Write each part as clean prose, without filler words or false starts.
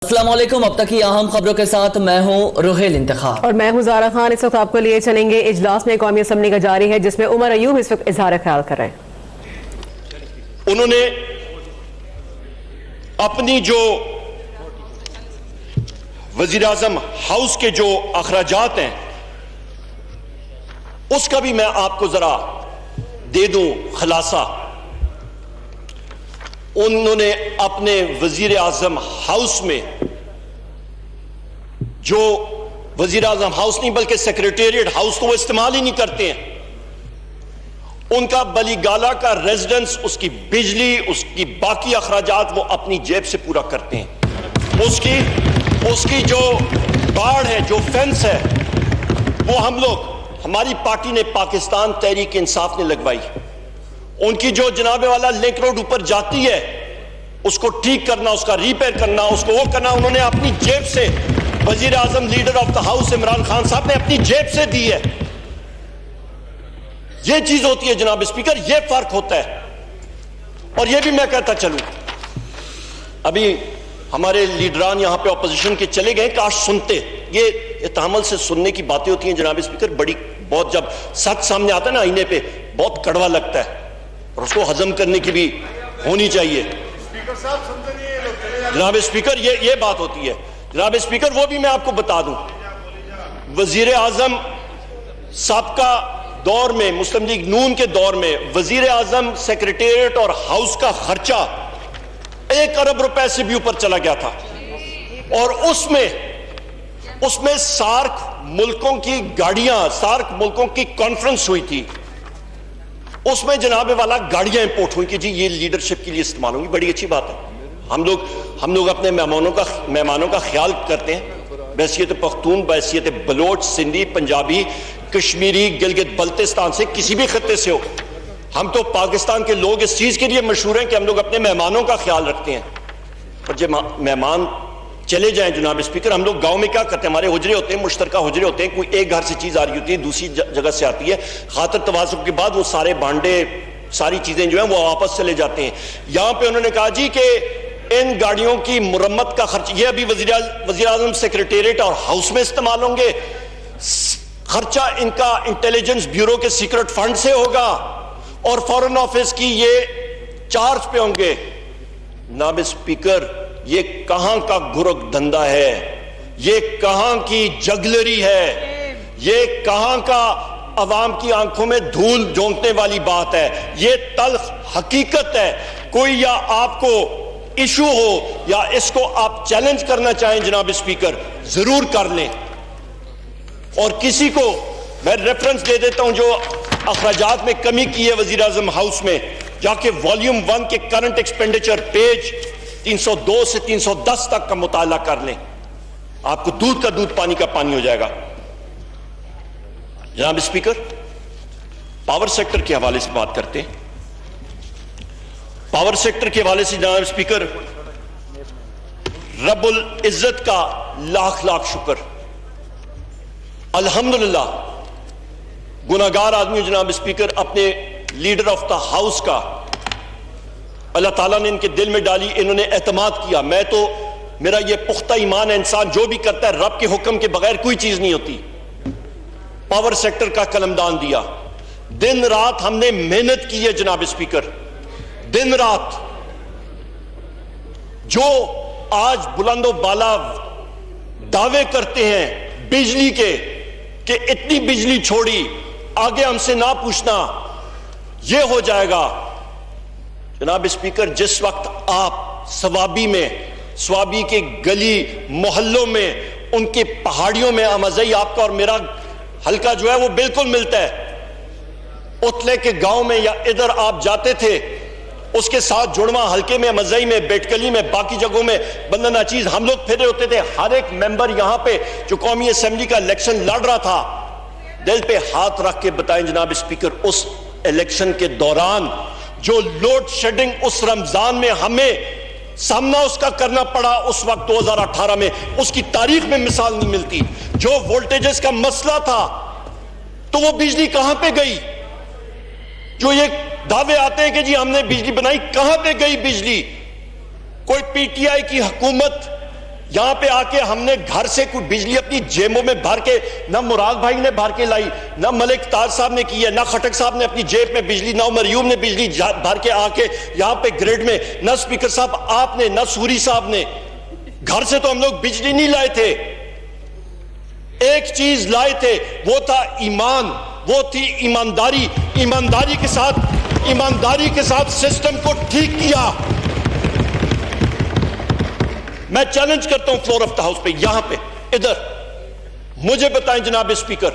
السلام علیکم، اب تک کی اہم خبروں کے ساتھ میں ہوں روحیل انتخاب اور میں ہوں زارا خان۔ اس وقت آپ کو لیے چلیں گے اجلاس میں قومی اسمبلی کا جاری ہے، جس میں عمر ایوب اس وقت اظہار خیال کر رہے ہیں۔ انہوں نے اپنی جو وزیراعظم ہاؤس کے جو اخراجات ہیں اس کا بھی میں آپ کو ذرا دے دوں خلاصہ۔ انہوں نے اپنے وزیر اعظم ہاؤس میں جو وزیر اعظم ہاؤس نہیں بلکہ سیکریٹریٹ ہاؤس تو وہ استعمال ہی نہیں کرتے ہیں، ان کا بلی گالا کا ریزیڈنس، اس کی بجلی، اس کی باقی اخراجات وہ اپنی جیب سے پورا کرتے ہیں۔ اس کی جو باڑ ہے، جو فینس ہے، وہ ہماری پارٹی نے پاکستان تحریک انصاف نے لگوائی۔ ان کی جو جناب والا لنک روڈ اوپر جاتی ہے اس کو ٹھیک کرنا، اس کا ریپیئر کرنا، اس کو وہ کرنا، انہوں نے اپنی جیب سے، وزیر اعظم leader of the house Imran Khan صاحب نے اپنی جیب سے دی ہے۔ یہ چیز ہوتی ہے جناب اسپیکر، یہ فرق ہوتا ہے۔ اور یہ بھی میں کہتا چلوں، ابھی ہمارے لیڈران یہاں پہ اپوزیشن کے چلے گئے، کاش سنتے۔ یہ تحمل سے سننے کی باتیں ہوتی ہیں جناب اسپیکر، بہت جب سچ سامنے آتا ہے نا آئینے پہ بہت کڑوا لگتا ہے، اور اس کو ہضم کرنے کی بھی ہونی چاہیے۔ جناب اسپیکر یہ بات ہوتی ہے۔ جناب اسپیکر وہ بھی میں آپ کو بتا دوں، وزیر اعظم سابقہ دور میں، مسلم لیگ نون کے دور میں، وزیر اعظم سیکریٹریٹ اور ہاؤس کا خرچہ 1 ارب روپے سے بھی اوپر چلا گیا تھا، اور اس میں سارک ملکوں کی گاڑیاں، سارک ملکوں کی کانفرنس ہوئی تھی، اس میں جناب والا گاڑیاں امپورٹ ہوئی کہ جی یہ لیڈرشپ کے لیے استعمال ہوگی۔ بڑی اچھی بات ہے، ہم لوگ اپنے مہمانوں کا خیال کرتے ہیں، بحیثیت پختون، بحیثیت بلوچ، سندھی، پنجابی، کشمیری، گلگت بلتستان سے، کسی بھی خطے سے ہو، ہم تو پاکستان کے لوگ اس چیز کے لیے مشہور ہیں کہ ہم لوگ اپنے مہمانوں کا خیال رکھتے ہیں۔ اور جب مہمان چلے جائیں جناب اسپیکر، ہم لوگ گاؤں میں کیا کرتے ہیں، ہمارے حجرے ہوتے ہیں، مشترکہ حجرے ہوتے ہیں، کوئی ایک گھر سے چیز آ رہی ہوتی ہے، دوسری جگہ سے آتی ہے، خاطر تواضع کے بعد وہ سارے بانڈے، ساری چیزیں جو ہیں وہ واپس چلے جاتے ہیں۔ یہاں پہ انہوں نے کہا جی کہ ان گاڑیوں کی مرمت کا خرچ، یہ ابھی وزیر اعظم سیکریٹریٹ اور ہاؤس میں استعمال ہوں گے، خرچہ ان کا انٹیلیجنس بیورو کے سیکرٹ فنڈ سے ہوگا، اور فورن آفس کی یہ چارج پہ ہوں گے۔ جناب اسپیکر، یہ کہاں کا گرگ دھندا ہے، یہ کہاں کی جگلری ہے، یہ کہاں کا عوام کی آنکھوں میں دھول جھونکنے والی بات ہے، یہ تلخ حقیقت ہے۔ کوئی یا آپ کو ایشو ہو یا اس کو آپ چیلنج کرنا چاہیں جناب اسپیکر، ضرور کر لیں۔ اور کسی کو میں ریفرنس دے دیتا ہوں جو اخراجات میں کمی کی ہے وزیر اعظم ہاؤس میں، جا کے والیوم 1 کے کرنٹ ایکسپینڈیچر پیج 302 سے 310 تک کا مطالعہ کر لیں، آپ کو دودھ کا دودھ، پانی کا پانی ہو جائے گا۔ جناب اسپیکر، پاور سیکٹر کے حوالے سے بات کرتے ہیں۔ پاور سیکٹر کے حوالے سے جناب اسپیکر، رب العزت کا لاکھ لاکھ شکر، الحمدللہ گناہگار آدمی جناب اسپیکر، اپنے لیڈر آف دا ہاؤس کا اللہ تعالیٰ نے ان کے دل میں ڈالی، انہوں نے اعتماد کیا۔ میرا یہ پختہ ایمان ہے، انسان جو بھی کرتا ہے رب کے حکم کے بغیر کوئی چیز نہیں ہوتی۔ پاور سیکٹر کا قلمدان دیا، دن رات ہم نے محنت کی ہے جناب اسپیکر، دن رات۔ جو آج بلند و بالا دعوے کرتے ہیں بجلی کے کہ اتنی بجلی چھوڑی، آگے ہم سے نہ پوچھنا، یہ ہو جائے گا۔ جناب اسپیکر، جس وقت آپ سوابی کے گلی محلوں میں، ان کے پہاڑیوں میں، امزئی آپ کا اور میرا حلقہ جو ہے وہ بالکل ملتا ہے، اتلے کے گاؤں میں یا ادھر آپ جاتے تھے، اس کے ساتھ جڑواں حلقے میں، مزئی میں، بیٹکلی میں، باقی جگہوں میں، بندہ ناچیز، ہم لوگ پھرے ہوتے تھے۔ ہر ایک ممبر یہاں پہ جو قومی اسمبلی کا الیکشن لڑ رہا تھا، دل پہ ہاتھ رکھ کے بتائیں جناب اسپیکر، اس الیکشن کے دوران جو لوڈ شیڈنگ اس رمضان میں ہمیں سامنا اس کا کرنا پڑا، اس وقت 2018 میں، اس کی تاریخ میں مثال نہیں ملتی۔ جو وولٹیجز کا مسئلہ تھا، تو وہ بجلی کہاں پہ گئی؟ جو یہ دعوے آتے ہیں کہ جی ہم نے بجلی بنائی، کہاں پہ گئی بجلی؟ کوئی پی ٹی آئی کی حکومت یہاں پہ آ کے ہم نے گھر سے کوئی بجلی اپنی جیبوں میں بھر کے، نہ مراد بھائی نے بھر کے لائی، نہ ملک تاج صاحب نے کی ہے، نہ خٹک صاحب نے اپنی جیب میں بجلی، نہ عمر ایوب نے بجلی بھر کے آ کے یہاں پہ گریڈ میں، نہ سپیکر صاحب آپ نے، نہ سوری صاحب نے. گھر سے تو ہم لوگ بجلی نہیں لائے تھے. ایک چیز لائے تھے، وہ تھا ایمان، وہ تھی ایمانداری. ایمانداری کے ساتھ سسٹم کو ٹھیک کیا. میں چیلنج کرتا ہوں فلور آف دا ہاؤس پہ، یہاں پہ ادھر مجھے بتائیں جناب اسپیکر،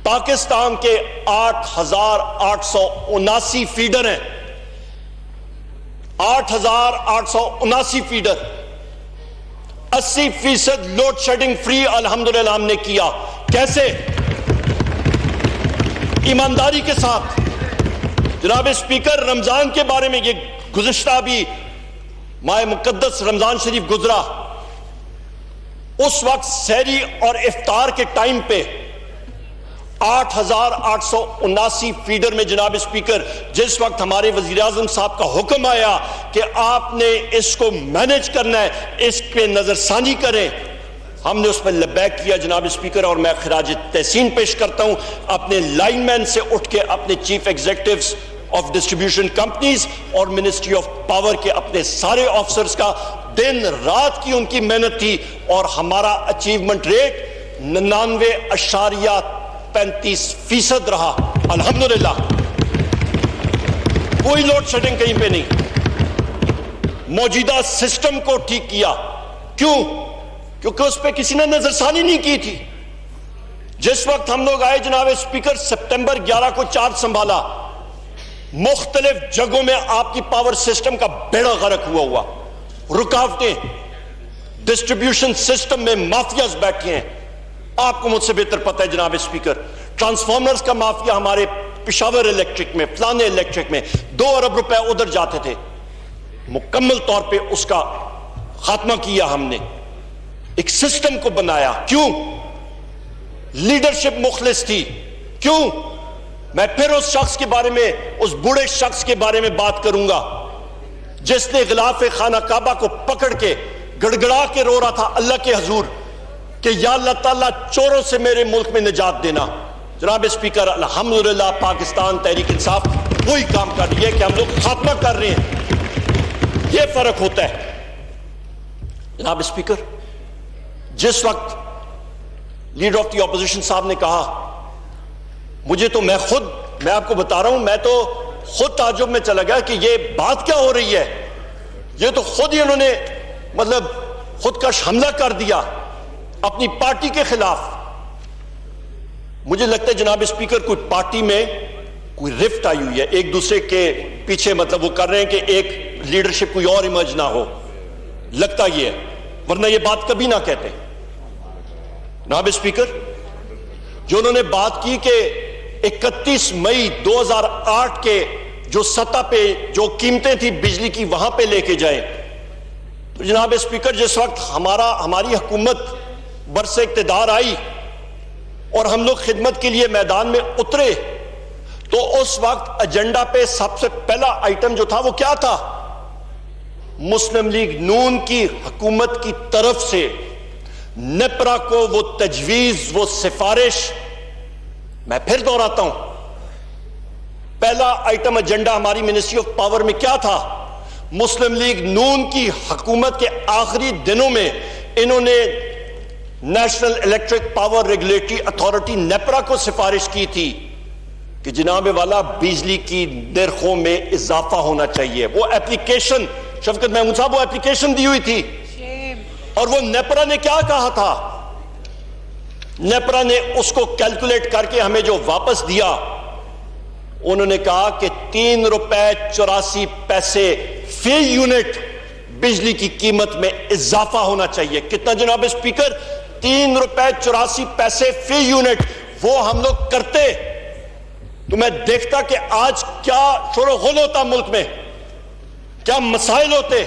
پاکستان کے 8,879 فیڈر ہیں. 8,879 فیڈر، 80% لوڈ شیڈنگ فری الحمدللہ ہم نے کیا. کیسے؟ ایمانداری کے ساتھ. جناب اسپیکر، رمضان کے بارے میں، یہ گزشتہ بھی ماہ مقدس رمضان شریف گزرا، اس وقت سحری اور افطار کے ٹائم پہ 8,879 فیڈر میں جناب اسپیکر، جس وقت ہمارے وزیراعظم صاحب کا حکم آیا کہ آپ نے اس کو مینج کرنا ہے، اس پہ نظر ثانی کریں، ہم نے اس پر لبیک کیا جناب اسپیکر. اور میں خراج تحسین پیش کرتا ہوں اپنے لائن مین سے اٹھ کے اپنے chief executives of distribution companies اور منسٹری آف پاور کے اپنے سارے آفسرز کا. دن رات کی ان کی محنت تھی اور ہمارا اچیومنٹ ریٹ 99.35% رہا الحمدللہ. کوئی لوڈ شیڈنگ کہیں پہ نہیں. موجودہ سسٹم کو ٹھیک کیا. کیوں؟ کیونکہ اس پہ کسی نے نظر ثانی نہیں کی تھی. جس وقت ہم لوگ آئے جناب اسپیکر، سپٹمبر 11 کو چارج سنبھالا، مختلف جگہوں میں آپ کی پاور سسٹم کا بیڑا غرق ہوا. رکاوٹیں، ڈسٹریبیوشن سسٹم میں مافیاز بیٹھے ہیں. آپ کو مجھ سے بہتر پتہ ہے جناب اسپیکر، ٹرانسفارمرز کا مافیا ہمارے پشاور الیکٹرک میں، فلانے الیکٹرک میں 2 ارب روپے ادھر جاتے تھے. مکمل طور پہ اس کا خاتمہ کیا ہم نے، ایک سسٹم کو بنایا. کیوں؟ لیڈرشپ مخلص تھی. کیوں؟ میں پھر اس شخص کے بارے میں، اس بوڑھے شخص کے بارے میں بات کروں گا جس نے غلاف خانہ کعبہ کو پکڑ کے گڑگڑا کے رو رہا تھا اللہ کے حضور کہ یا اللہ تعالیٰ چوروں سے میرے ملک میں نجات دینا. جناب اسپیکر، الحمدللہ پاکستان تحریک انصاف وہی کام کر رہی ہے کہ ہم لوگ خاتمہ کر رہے ہیں. یہ فرق ہوتا ہے. جناب اسپیکر، جس وقت لیڈر آف دی اپوزیشن صاحب نے کہا، مجھے تو میں آپ کو بتا رہا ہوں، میں تو خود تعجب میں چلا گیا کہ یہ بات کیا ہو رہی ہے. یہ تو خود ہی انہوں نے مطلب خودکش حملہ کر دیا اپنی پارٹی کے خلاف. مجھے لگتا ہے جناب اسپیکر کوئی پارٹی میں کوئی رفٹ آئی ہوئی ہے، ایک دوسرے کے پیچھے مطلب وہ کر رہے ہیں کہ ایک لیڈرشپ کوئی اور ایمرج نہ ہو. لگتا یہ ہے، ورنہ یہ بات کبھی نہ کہتے. جناب اسپیکر، جو انہوں نے بات کی کہ 31 مئی 2008 کے جو سطح پہ جو قیمتیں تھی بجلی کی وہاں پہ لے کے جائیں، تو جناب اسپیکر جس وقت ہماری حکومت برس اقتدار آئی اور ہم لوگ خدمت کے لیے میدان میں اترے، تو اس وقت ایجنڈا پہ سب سے پہلا آئٹم جو تھا وہ کیا تھا؟ مسلم لیگ نون کی حکومت کی طرف سے نیپرا کو وہ تجویز، وہ سفارش، میں پھر دہراتا ہوں، پہلا آئٹم ایجنڈا ہماری منسٹری آف پاور میں کیا تھا؟ مسلم لیگ نون کی حکومت کے آخری دنوں میں انہوں نے national electric power regulatory authority NEPRA کو سفارش کی تھی کہ جناب والا بجلی کی نرخوں میں اضافہ ہونا چاہیے. وہ اپلیکیشن، شفقت محمود صاحب، وہ اپلیکیشن دی ہوئی تھی. اور وہ نیپرا نے کیا کہا تھا؟ نیپرا نے اس کو کیلکولیٹ کر کے ہمیں جو واپس دیا، انہوں نے کہا کہ 3 روپے 84 پیسے فی یونٹ بجلی کی قیمت میں اضافہ ہونا چاہیے. کتنا جناب اسپیکر؟ 3 روپے 84 پیسے فی یونٹ. وہ ہم لوگ کرتے تو میں دیکھتا کہ آج کیا شور و غل ہوتا ملک میں، کیا مسائل ہوتے.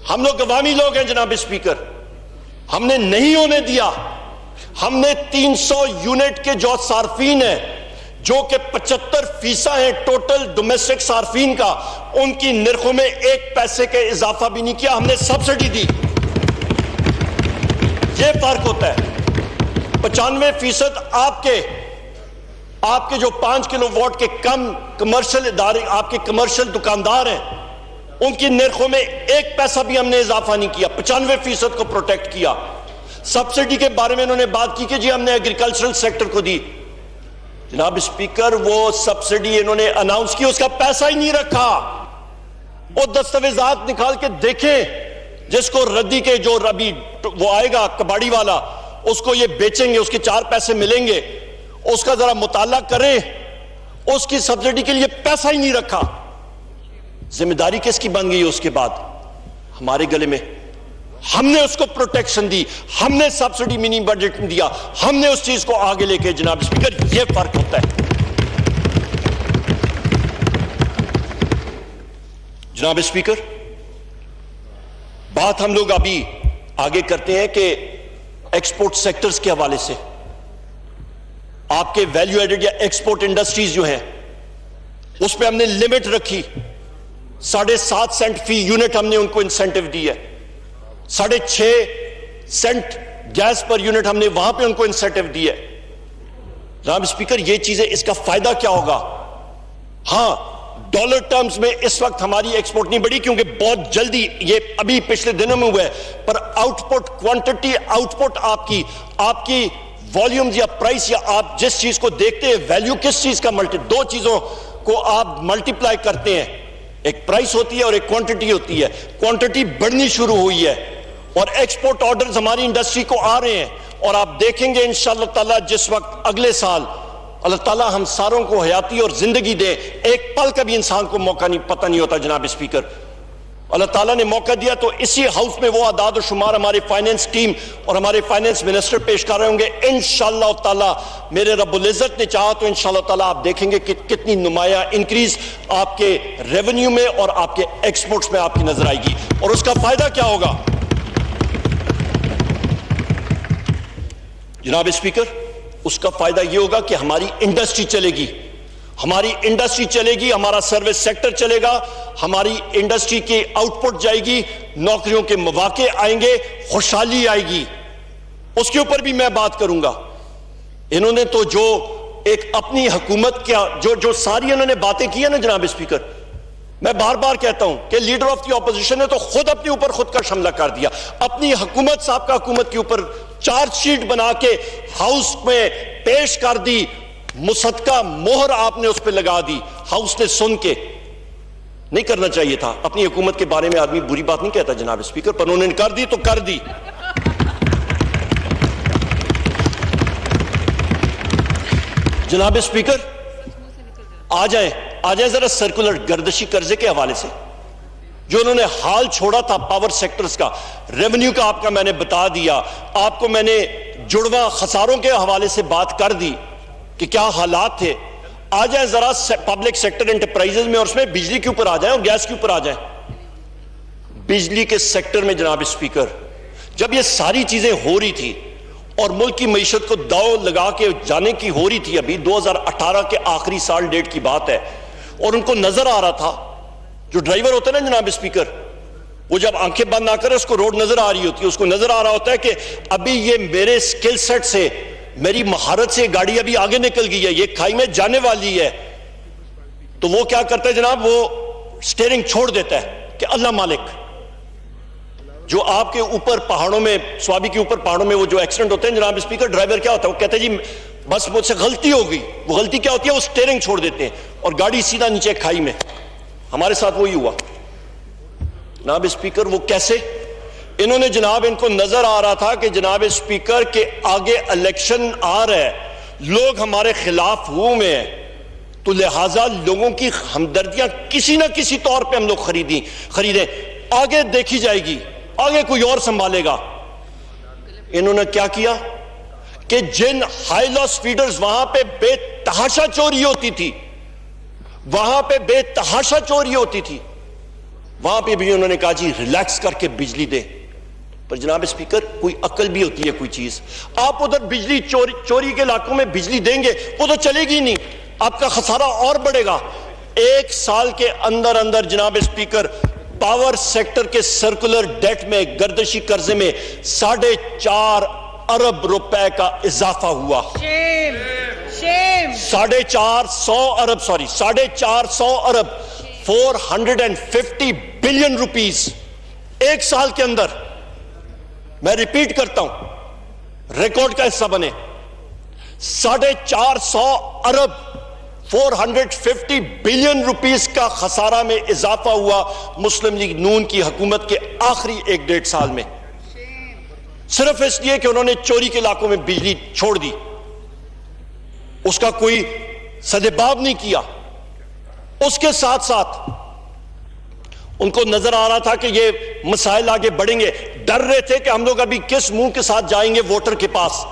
ہم لوگ عوامی لوگ ہیں جناب اسپیکر، ہم نے نہیں ہونے دیا. ہم نے 300 یونٹ کے جو صارفین ہیں، جو کہ 75% ہیں ٹوٹل ڈومیسٹک صارفین کا، ان کی نرخوں میں 1 پیسے کے اضافہ بھی نہیں کیا. ہم نے سبسڈی دی. یہ فرق ہوتا ہے. 95% آپ کے جو 5 کلو واٹ کے کم کمرشل ادارے، آپ کے کمرشل دکاندار ہیں، ان کی نرخوں میں 1 پیسہ بھی ہم نے اضافہ نہیں کیا. 95% کو پروٹیکٹ کیا. سبسڈی کے بارے میں انہوں نے بات کی کہ جی ہم نے ایگریکلچرل سیکٹر کو دی. جناب اسپیکر، وہ سبسڈی انہوں نے اناؤنس کی، اس کا پیسہ ہی نہیں رکھا. وہ دستاویزات نکال کے دیکھیں، جس کو ردی کے جو ابھی وہ آئے گا کباڑی والا، اس کو یہ بیچیں گے، اس کے 4 پیسے ملیں گے، اس کا ذرا مطالعہ کریں. اس کی سبسڈی کے لیے پیسہ ہی نہیں رکھا. ذمہ داری کس کی بن گئی؟ اس کے بعد ہمارے گلے میں. ہم نے اس کو پروٹیکشن دی، ہم نے سبسڈی منی بجٹ میں دیا، ہم نے اس چیز کو آگے لے کے. جناب اسپیکر، یہ فرق ہوتا ہے. جناب اسپیکر، بات ہم لوگ ابھی آگے کرتے ہیں کہ ایکسپورٹ سیکٹرز کے حوالے سے آپ کے ویلیو ایڈڈ یا ایکسپورٹ انڈسٹریز جو ہیں، اس پہ ہم نے لمٹ رکھی. 7.5 سینٹ فی یونٹ ہم نے ان کو انسینٹو دی ہے. 6.5 سینٹ گیس پر یونٹ ہم نے وہاں پہ ان کو انسینٹو دی ہے. جناب اسپیکر، یہ چیزیں، اس کا فائدہ کیا ہوگا؟ ہاں، ڈالر ٹرمز میں اس وقت ہماری ایکسپورٹ نہیں بڑھی کیونکہ بہت جلدی یہ ابھی پچھلے دنوں میں ہوا ہے، پر output, quantity output آپ کی والیومز یا پرائس یا آپ جس چیز کو دیکھتے ہیں، ویلیو کس چیز کا 2 چیزوں کو آپ ملٹیپلائی کرتے ہیں. ایک پرائس ہوتی ہے اور ایک کوانٹٹی ہوتی ہے. کوانٹٹی بڑھنی شروع ہوئی ہے اور ایکسپورٹ آرڈرز ہماری انڈسٹری کو آ رہے ہیں. اور آپ دیکھیں گے انشاءاللہ تعالی جس وقت اگلے سال اللہ تعالیٰ ہم ساروں کو حیاتی اور زندگی دے، ایک پل کا بھی انسان کو موقع نہیں، پتہ نہیں ہوتا. جناب اسپیکر، اللہ تعالیٰ نے موقع دیا تو اسی ہاؤس میں وہ اعداد و شمار ہمارے فائنینس ٹیم اور ہمارے فائنینس منسٹر پیش کر رہے ہوں گے. انشاءاللہ تعالیٰ میرے رب العزت نے چاہا تو انشاءاللہ تعالیٰ آپ دیکھیں گے کہ کتنی نمایاں انکریز آپ کے ریونیو میں اور آپ کے ایکسپورٹس میں آپ کی نظر آئے گی. اور اس کا فائدہ کیا ہوگا؟ جناب اسپیکر، اس کا فائدہ یہ ہوگا کہ ہماری انڈسٹری چلے گی، ہمارا سروس سیکٹر چلے گا، ہماری انڈسٹری کی آؤٹ پٹ جائے گی، نوکریوں کے مواقع آئیں گے، خوشحالی آئے گی. اس کے اوپر بھی میں بات کروں گا. انہوں نے تو جو ایک اپنی حکومت کیا جو ساری انہوں نے باتیں کی ہیں نا جناب اسپیکر، میں بار بار کہتا ہوں کہ لیڈر آف دی اپوزیشن نے تو خود اپنے اوپر خودکش حملہ کر دیا. اپنی حکومت، سابقہ حکومت کے اوپر چارج شیٹ بنا کے ہاؤس میں پیش کر دی، مصدقہ مہر آپ نے اس پہ لگا دی. ہاؤس نے سن کے، نہیں کرنا چاہیے تھا. اپنی حکومت کے بارے میں آدمی بری بات نہیں کہتا جناب اسپیکر، پر انہوں نے کر دی تو کر دی. جناب اسپیکر، آ جائیں ذرا سرکولر گردشی قرضے کے حوالے سے جو انہوں نے حال چھوڑا تھا پاور سیکٹرز کا. ریونیو کا آپ کا میں نے بتا دیا، آپ کو میں نے جڑواں خساروں کے حوالے سے بات کر دی کہ کیا حالات تھے. آ جائیں ذرا پبلک سیکٹر انٹرپرائزز میں، اور اس میں بجلی کے اوپر آ جائیں اور گیس کے اوپر آ جائیں. بجلی کے سیکٹر میں جناب اسپیکر، جب یہ ساری چیزیں ہو رہی تھی اور ملک کی معیشت کو داؤ لگا کے جانے کی ہو رہی تھی، ابھی 2018 کے آخری سال ڈیٹ کی بات ہے، اور ان کو نظر آ رہا تھا، جو ڈرائیور ہوتا ہے نا جناب اسپیکر، وہ جب آنکھیں بند نہ کرے اس کو روڈ نظر آ رہی ہوتی ہے، اس کو نظر آ رہا ہوتا ہے کہ ابھی یہ میرے سکل سیٹ سے، میری مہارت سے گاڑی ابھی آگے نکل گئی ہے، یہ کھائی میں جانے والی ہے. تو وہ کیا کرتا ہے جناب، وہ سٹیئرنگ چھوڑ دیتا ہے کہ اللہ مالک. جو آپ کے اوپر پہاڑوں میں، سوابی کے اوپر پہاڑوں میں وہ جو ایکسیڈنٹ ہوتے ہیں جناب اسپیکر، ڈرائیور کیا ہوتا ہے، وہ کہتا ہے جی بس مجھ سے غلطی ہو گئی. وہ غلطی کیا ہوتی ہے؟ وہ سٹیئرنگ چھوڑ دیتے ہیں اور گاڑی سیدھا نیچے کھائی میں. ہمارے ساتھ وہی ہوا جناب اسپیکر. وہ کیسے؟ انہوں نے جناب، ان کو نظر آ رہا تھا کہ جناب اسپیکر کے آگے الیکشن آ رہا ہے، لوگ ہمارے خلاف ہوئے ہیں، تو لہٰذا لوگوں کی ہمدردیاں کسی نہ کسی طور پہ ہم لوگ خریدیں، آگے دیکھی جائے گی، آگے کوئی اور سنبھالے گا. انہوں نے کیا کیا کہ جن ہائی لاس فیڈرز وہاں پہ بے تحاشا چوری ہوتی تھی، وہاں پہ بھی انہوں نے کہا جی ریلیکس کر کے بجلی دے. پر جناب اسپیکر، کوئی عقل بھی ہوتی ہے کوئی چیز. آپ ادھر بجلی چوری کے علاقوں میں بجلی دیں گے، وہ تو چلے گی نہیں، آپ کا خسارہ اور بڑھے گا. 1 سال کے اندر جناب اسپیکر پاور سیکٹر کے سرکولر ڈیٹ میں گردشی قرضے میں 4.5 ارب روپے کا اضافہ ہوا. 450 ارب 450 بلین روپیز ایک سال کے اندر. میں ریپیٹ کرتا ہوں, ریکارڈ کا حصہ بنے. 450 ارب 450 بلین روپیز کا خسارہ میں اضافہ ہوا مسلم لیگ نون کی حکومت کے آخری 1.5 سال میں, صرف اس لیے کہ انہوں نے چوری کے علاقوں میں بجلی چھوڑ دی. اس کا کوئی سدباب نہیں کیا. اس کے ساتھ ساتھ ان کو نظر آ رہا تھا کہ یہ مسائل آگے بڑھیں گے. ڈر رہے تھے کہ ہم لوگ ابھی کس منہ کے ساتھ جائیں گے ووٹر کے پاس.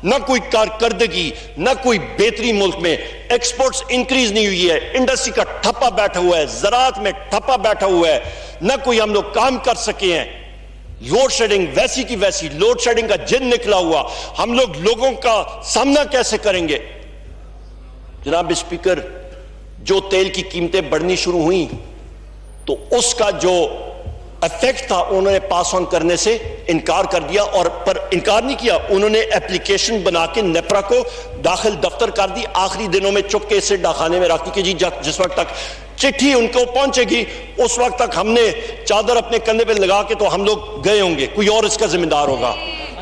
نہ کوئی کارکردگی, نہ کوئی بہتری ملک میں. ایکسپورٹس انکریز نہیں ہوئی ہے, انڈسٹری کا ٹھپا بیٹھا ہوا ہے, زراعت میں ٹھپا بیٹھا ہوا ہے, نہ کوئی ہم لوگ کام کر سکے ہیں. لوڈ شیڈنگ ویسی کی ویسی, لوڈ شیڈنگ کا جن نکلا ہوا. ہم لوگ لوگوں کا سامنا کیسے کریں گے؟ جناب اسپیکر, جو تیل کی قیمتیں بڑھنی شروع ہوئیں تو اس کا جو افیکٹ تھا انہوں نے پاس آن کرنے سے انکار کر دیا. اور پر انکار نہیں کیا, انہوں نے اپلیکیشن بنا کے نیپرا کو داخل دفتر کر دی. آخری دنوں میں چپکے سے ڈاکخانے میں رکھ دی کہ جی جس وقت تک چٹھی ان کو پہنچے گی اس وقت تک ہم نے چادر اپنے کندھے پہ لگا کے تو ہم لوگ گئے ہوں گے, کوئی اور اس کا ذمہ دار ہوگا.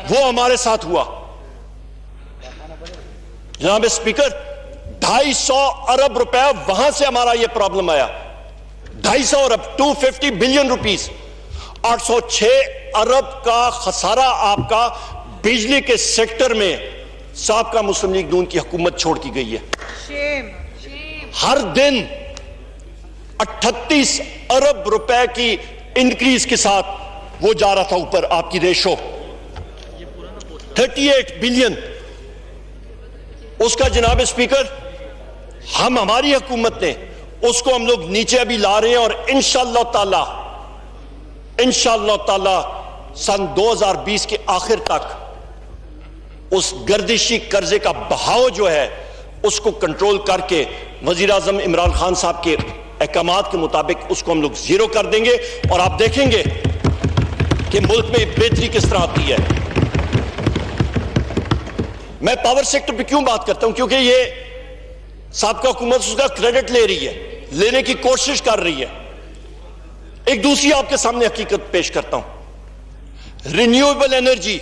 وہ ہمارے ساتھ ہوا. جناب اسپیکر, 250 ارب روپے وہاں سے ہمارا یہ پرابلم آیا. 250 ارب 250 بلین روپیز. 806 ارب کا خسارہ آپ کا بجلی کے سیکٹر میں سابقہ مسلم لیگ نون کی حکومت چھوڑ کی گئی ہے. ہر دن 38 ارب روپے کی انکریز کے ساتھ وہ جا رہا تھا اوپر. آپ کی ریشو 38 بلین. اس کا جناب اسپیکر ہماری حکومت نے اس کو ہم لوگ نیچے ابھی لا رہے ہیں. اور انشاءاللہ تعالی سن 2020 کے آخر تک اس گردشی قرضے کا بہاؤ جو ہے اس کو کنٹرول کر کے وزیر اعظم عمران خان صاحب کے احکامات کے مطابق اس کو ہم لوگ زیرو کر دیں گے. اور آپ دیکھیں گے کہ ملک میں بہتری کس طرح آتی ہے. میں پاور سیکٹر پہ کیوں بات کرتا ہوں؟ کیونکہ یہ سابقہ حکومت اس کا کریڈٹ لے رہی ہے, لینے کی کوشش کر رہی ہے. ایک دوسری آپ کے سامنے حقیقت پیش کرتا ہوں. رینیویبل انرجی,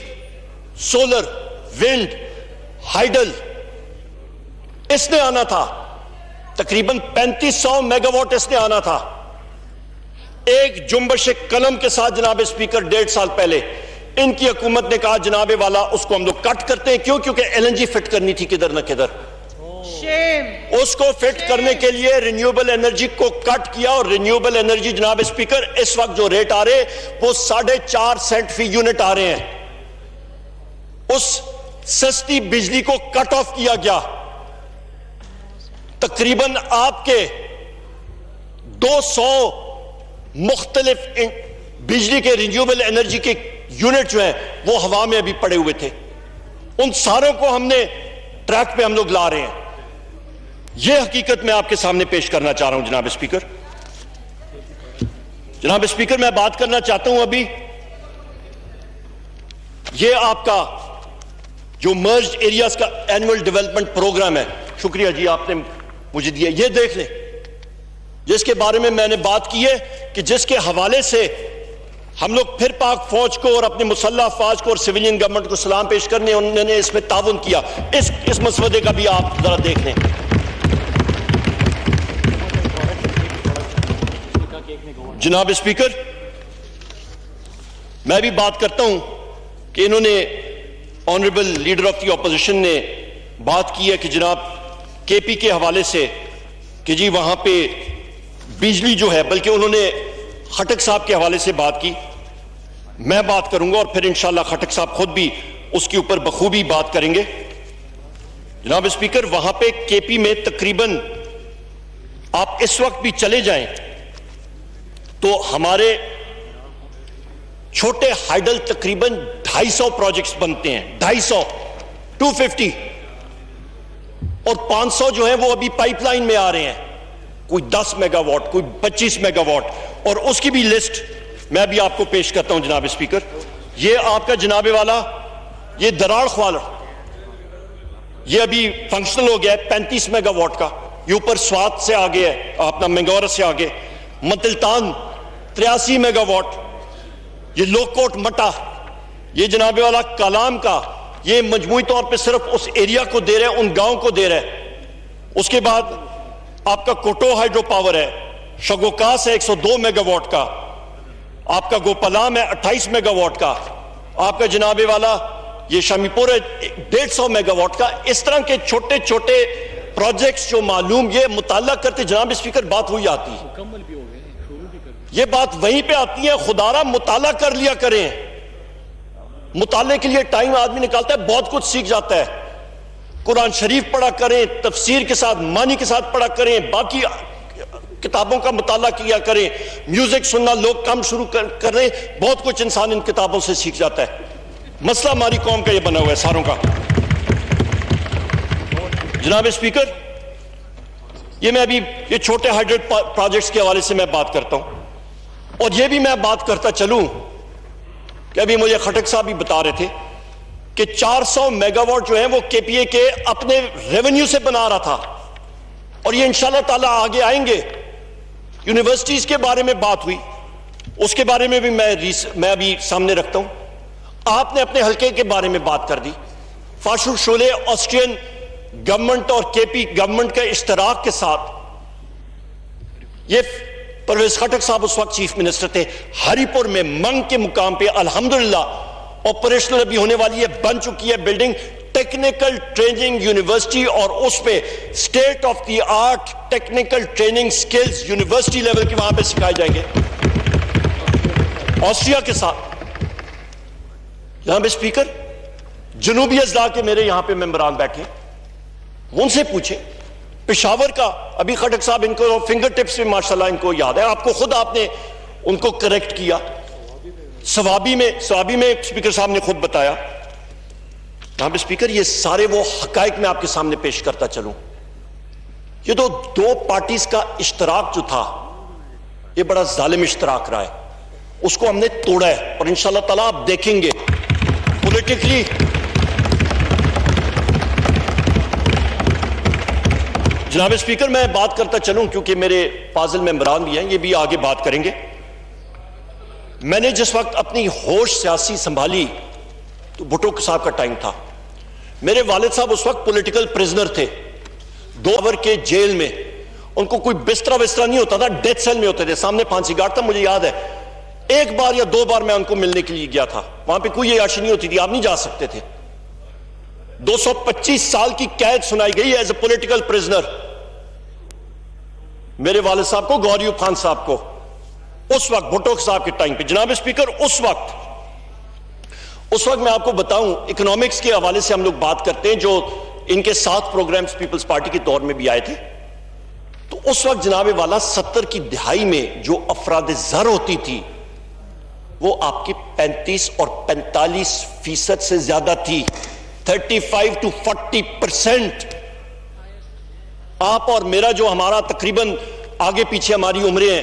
سولر, ونڈ, ہائیڈل, اس نے آنا تھا تقریباً 3500 میگا واٹ اس نے آنا تھا. ایک جنبش قلم کے ساتھ جناب اسپیکر 1.5 سال پہلے ان کی حکومت نے کہا جناب والا اس کو ہم لوگ کٹ کرتے ہیں. کیوں؟ کیونکہ ایل این جی فٹ کرنی تھی کدھر نہ کدھر. اس کو فٹ کرنے کے لیے رینیویبل انرجی کو کٹ کیا. اور رینیویبل انرجی جناب اسپیکر اس وقت جو ریٹ آ رہے وہ 4.5 سینٹ فی یونٹ آ رہے ہیں. اس سستی بجلی کو کٹ آف کیا گیا. تقریباً آپ کے 200 مختلف بجلی کے رینیویبل انرجی کے یونٹ جو ہیں وہ ہوا میں ابھی پڑے ہوئے تھے. ان ساروں کو ہم نے ٹریک پہ ہم لوگ لا رہے ہیں. یہ حقیقت میں آپ کے سامنے پیش کرنا چاہ رہا ہوں جناب اسپیکر. جناب اسپیکر, میں بات کرنا چاہتا ہوں ابھی یہ آپ کا جو مرجڈ ایریاز کا اینول ڈیولپمنٹ پروگرام ہے. شکریہ جی آپ نے مجھے دیا. یہ دیکھ لیں جس کے بارے میں نے بات کی ہے کہ جس کے حوالے سے ہم لوگ پھر پاک فوج کو اور اپنے مسلح افواج کو اور سویلین گورنمنٹ کو سلام پیش کرنے انہوں نے اس میں تعاون کیا. اس مسودے کا بھی آپ ذرا دیکھ لیں. جناب اسپیکر, میں بھی بات کرتا ہوں کہ انہوں نے honourable leader of the opposition نے بات کی ہے کہ جناب کے پی کے حوالے سے کہ جی وہاں پہ بجلی جو ہے, بلکہ انہوں نے خٹک صاحب کے حوالے سے بات کی. میں بات کروں گا اور پھر انشاءاللہ خٹک صاحب خود بھی اس کے اوپر بخوبی بات کریں گے. جناب اسپیکر, وہاں پہ کے پی میں تقریباً آپ اس وقت بھی چلے جائیں تو ہمارے چھوٹے ہائیڈل تقریباً 250 پروجیکٹس بنتے ہیں. 250 اور 500 جو ہیں وہ ابھی پائپ لائن میں آ رہے ہیں. کوئی 10 میگا واٹ, کوئی 25 میگا واٹ. اور اس کی بھی لسٹ میں بھی آپ کو پیش کرتا ہوں جناب اسپیکر. یہ آپ کا جناب والا یہ دراڑ خوالر یہ ابھی فنکشنل ہو گیا ہے 35 میگا واٹ کا. یہ اوپر سوات سے آگے ہے اپنا منگورہ سے آگے. متلتان 83 میگا واٹ. یہ لوکوٹ مٹا یہ جناب والا کالام کا یہ مجموعی طور پہ صرف اس ایریا کو دے رہے ہیں ان گاؤں کو دے رہے ہیں. اس کے بعد آپ کا کوٹو ہائیڈرو پاور ہے. شگوکاس ہے 102 میگا واٹ کا. آپ کا گوپالام ہے 28 میگا واٹ کا. آپ کا جناب والا یہ شامی پور ہے 150 میگا واٹ کا. اس طرح کے چھوٹے چھوٹے پروجیکٹس جو معلوم یہ مطالعہ کرتے جناب اسپیکر بات وہی آتی ہے. یہ بات وہیں پہ آتی ہے. خدارہ مطالعہ کر لیا کریں. مطالعے کے لیے ٹائم آدمی نکالتا ہے بہت کچھ سیکھ جاتا ہے. قرآن شریف پڑھا کریں تفسیر کے ساتھ معنی کے ساتھ پڑھا کریں. باقی کتابوں کا مطالعہ کیا کریں. میوزک سننا لوگ کم شروع کر رہے ہیں. بہت کچھ انسان ان کتابوں سے سیکھ جاتا ہے. مسئلہ ہماری قوم کا یہ بنا ہوا ہے ساروں کا. جناب اسپیکر یہ میں ابھی یہ چھوٹے ہائیڈرو پروجیکٹس کے حوالے سے میں بات کرتا ہوں. اور یہ بھی میں بات کرتا چلوں کہ ابھی مجھے خٹک صاحب بھی بتا رہے تھے کہ 400 میگا واٹ جو ہیں وہ کے پی اے کے اپنے ریونیو سے بنا رہا تھا. اور یہ انشاءاللہ تعالی آگے آئیں گے. یونیورسٹیز کے بارے میں بات ہوئی اس کے بارے میں بھی میں ابھی سامنے رکھتا ہوں. آپ نے اپنے حلقے کے بارے میں بات کر دی. فاشل شولے آسٹرین گورنمنٹ اور کے پی گورنمنٹ کے اشتراک کے ساتھ یہ پرویز خٹک صاحب اس وقت چیف منسٹر تھے. ہری پور میں منگ کے مقام پہ الحمدللہ آپریشنل ابھی ہونے والی ہے. بن چکی ہے بلڈنگ ٹیکنیکل ٹریننگ یونیورسٹی اور اس پہ state of the art technical training skills university level کی وہاں پہ سکھائے جائیں گے آسٹریا کے ساتھ. جناب اسپیکر جنوبی اضلاع کے میرے یہاں پہ ممبران بیٹھے ان سے پوچھیں. پشاور کا ابھی خٹک صاحب ان کو فنگر ٹپس پہ ماشاءاللہ ان کو یاد ہے. آپ کو خود آپ نے ان کو کریکٹ کیا. سوابی میں اسپیکر صاحب نے خود بتایا. جناب اسپیکر یہ سارے وہ حقائق میں آپ کے سامنے پیش کرتا چلوں. یہ تو دو پارٹیز کا اشتراک جو تھا یہ بڑا ظالم اشتراک رہا ہے. اس کو ہم نے توڑا ہے اور انشاءاللہ تعالیٰ آپ دیکھیں گے پولیٹیکلی جناب اسپیکر میں بات کرتا چلوں کیونکہ میرے فاضل ممبران بھی ہیں یہ بھی آگے بات کریں گے. میں نے جس وقت اپنی ہوش سیاسی سنبھالی تو بھٹو صاحب کا ٹائم تھا. میرے والد صاحب اس وقت پولیٹیکل پریزنر تھے 2 آور کے جیل میں. ان کو کوئی بسترا نہیں ہوتا تھا. ڈیتھ سیل میں ہوتے تھے. سامنے پھانسی گھاٹ تھا. مجھے یاد ہے 1 بار یا 2 بار میں ان کو ملنے کے لیے گیا تھا. وہاں پہ کوئی عیاشی نہیں ہوتی تھی. آپ نہیں جا سکتے تھے. 225 سال کی قید سنائی گئی ایز اے پولیٹیکل پریزنر میرے والد صاحب کو گوری خان صاحب کو اس وقت بھٹو صاحب کے ٹائم پہ. جناب اسپیکر اس وقت میں آپ کو بتاؤں اکنامکس کے حوالے سے ہم لوگ بات کرتے ہیں جو ان کے 7 پروگرامز پیپلز پارٹی کے دور میں بھی آئے تھے. تو اس وقت جناب والا 70 کی دہائی میں جو افراد زر ہوتی تھی وہ آپ کی 35 اور 45% سے زیادہ تھی. 35 to 40%. آپ اور میرا جو ہمارا تقریباً آگے پیچھے ہماری عمریں ہیں.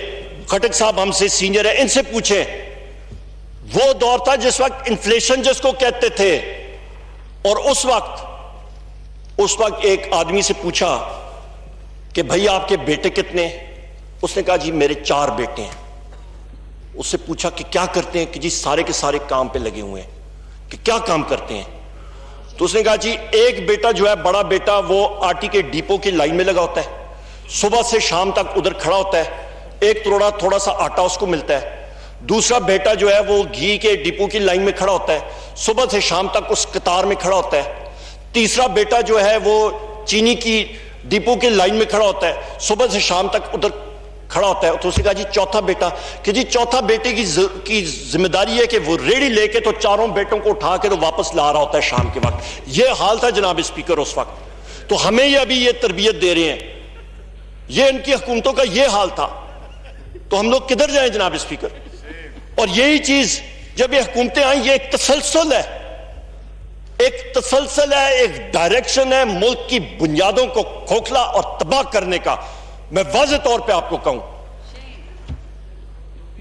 خٹک صاحب ہم سے سینئر ہیں. ان سے پوچھیں وہ دور تھا جس وقت انفلیشن جس کو کہتے تھے. اور اس وقت ایک آدمی سے پوچھا کہ بھائی آپ کے بیٹے کتنے؟ اس نے کہا جی میرے 4 بیٹے ہیں. اس سے پوچھا کہ کیا کرتے ہیں؟ کہ جی سارے کے سارے کام پہ لگے ہوئے ہیں. کہ کیا کام کرتے ہیں؟ تو اس نے کہا جی ایک بیٹا جو ہے بڑا بیٹا وہ آٹی کے ڈیپو کی لائن میں لگا ہوتا ہے. صبح سے شام تک ادھر کھڑا ہوتا ہے. 1 توڑا تھوڑا سا آٹا اس کو ملتا ہے. دوسرا بیٹا جو ہے وہ گھی کے ڈیپو کی لائن میں کھڑا ہوتا ہے. صبح سے شام تک اس قطار میں کھڑا ہوتا ہے. تیسرا بیٹا جو ہے وہ چینی کی ڈیپو کی لائن میں کھڑا ہوتا ہے. صبح سے شام تک ادھر کھڑا ہوتا ہے. تو اس نے کہا جی چوتھا بیٹا؟ کہ جی چوتھا بیٹے کی ذمہ داری ہے کہ وہ ریڑھی لے کے تو 4 بیٹوں کو اٹھا کے تو واپس لا رہا ہوتا ہے شام کے وقت. یہ حال تھا جناب اسپیکر اس وقت. تو ہمیں یہ ابھی یہ تربیت دے رہے ہیں. یہ ان کی حکومتوں کا یہ حال تھا. تو ہم لوگ کدھر جائیں جناب اسپیکر؟ اور یہی چیز جب یہ حکومتیں آئیں یہ ایک تسلسل ہے. ایک ڈائریکشن ہے ملک کی بنیادوں کو کھوکھلا اور تباہ کرنے کا. میں واضح طور پہ آپ کو کہوں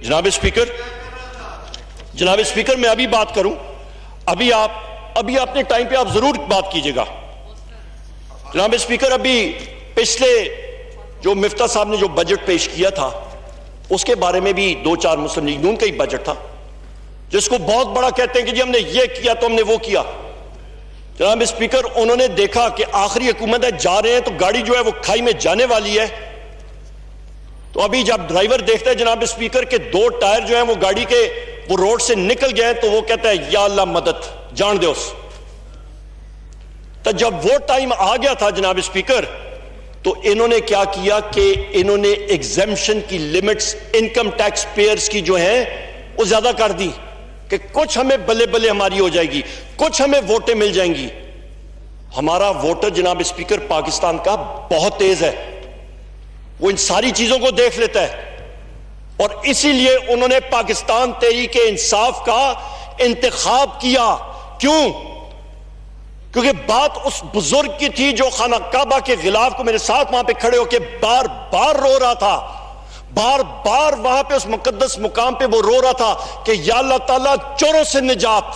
جناب اسپیکر میں ابھی بات کروں, ابھی اپنے ٹائم پہ آپ ضرور بات کیجئے گا. جناب اسپیکر, ابھی پچھلے جو مفتاح صاحب نے جو بجٹ پیش کیا تھا اس کے بارے میں بھی 2-4 مسلم لیگ نون کا ہی بجٹ تھا, جس کو بہت بڑا کہتے ہیں کہ جی ہم نے یہ کیا تو ہم نے وہ کیا. جناب اسپیکر, انہوں نے دیکھا کہ آخری حکومت ہے, جا رہے ہیں تو گاڑی جو ہے وہ کھائی میں جانے والی ہے, تو ابھی جب ڈرائیور دیکھتا ہے جناب اسپیکر کہ 2 ٹائر جو ہیں وہ گاڑی کے وہ روڈ سے نکل گئے تو وہ کہتا ہے یا اللہ مدد, جان دے اس. تو جب وہ ٹائم آ گیا تھا جناب اسپیکر, تو انہوں نے کیا کیا کہ انہوں نے ایگزیمپشن کی لمٹس انکم ٹیکس پیئرز کی جو ہیں وہ زیادہ کر دی کہ کچھ ہمیں بلے بلے ہماری ہو جائے گی, کچھ ہمیں ووٹیں مل جائیں گی. ہمارا ووٹر جناب اسپیکر پاکستان کا بہت تیز ہے, وہ ان ساری چیزوں کو دیکھ لیتا ہے, اور اسی لیے انہوں نے پاکستان تحریک انصاف کا انتخاب کیا. کیوں؟ کیونکہ بات اس بزرگ کی تھی جو خانہ کعبہ کے غلاف کو میرے ساتھ وہاں پہ کھڑے ہو کے بار بار رو رہا تھا, بار بار وہاں پہ اس مقدس مقام پہ وہ رو رہا تھا کہ یا اللہ تعالیٰ چوروں سے نجات.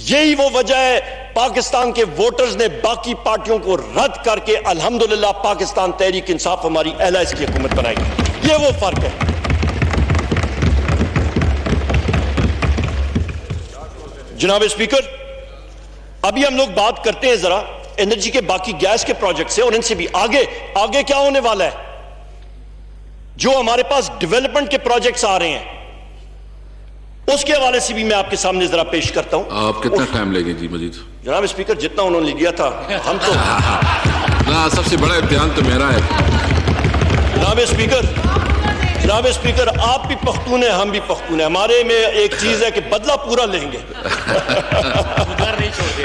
یہی وہ وجہ ہے پاکستان کے ووٹرز نے باقی پارٹیوں کو رد کر کے الحمدللہ پاکستان تحریک انصاف ہماری اہل اس کی حکومت بنائی. یہ وہ فرق ہے. جناب اسپیکر, ابھی ہم لوگ بات کرتے ہیں ذرا انرجی کے باقی گیس کے پروجیکٹ سے, اور ان سے بھی آگے کیا ہونے والا ہے. جو ہمارے پاس ڈیولپمنٹ کے پروجیکٹس آ رہے ہیں اس کے حوالے سے بھی میں آپ کے سامنے ذرا پیش کرتا ہوں. آپ کتنا ٹائم لیں گے جی مزید؟ جناب اسپیکر, جتنا انہوں نے لیا تھا ہم تو سب سے بڑا امتحان تو میرا ہے. جناب اسپیکر, آپ بھی پختون ہیں, ہم بھی پختون ہیں. ہمارے میں ایک چیز ہے کہ بدلہ پورا لیں گے.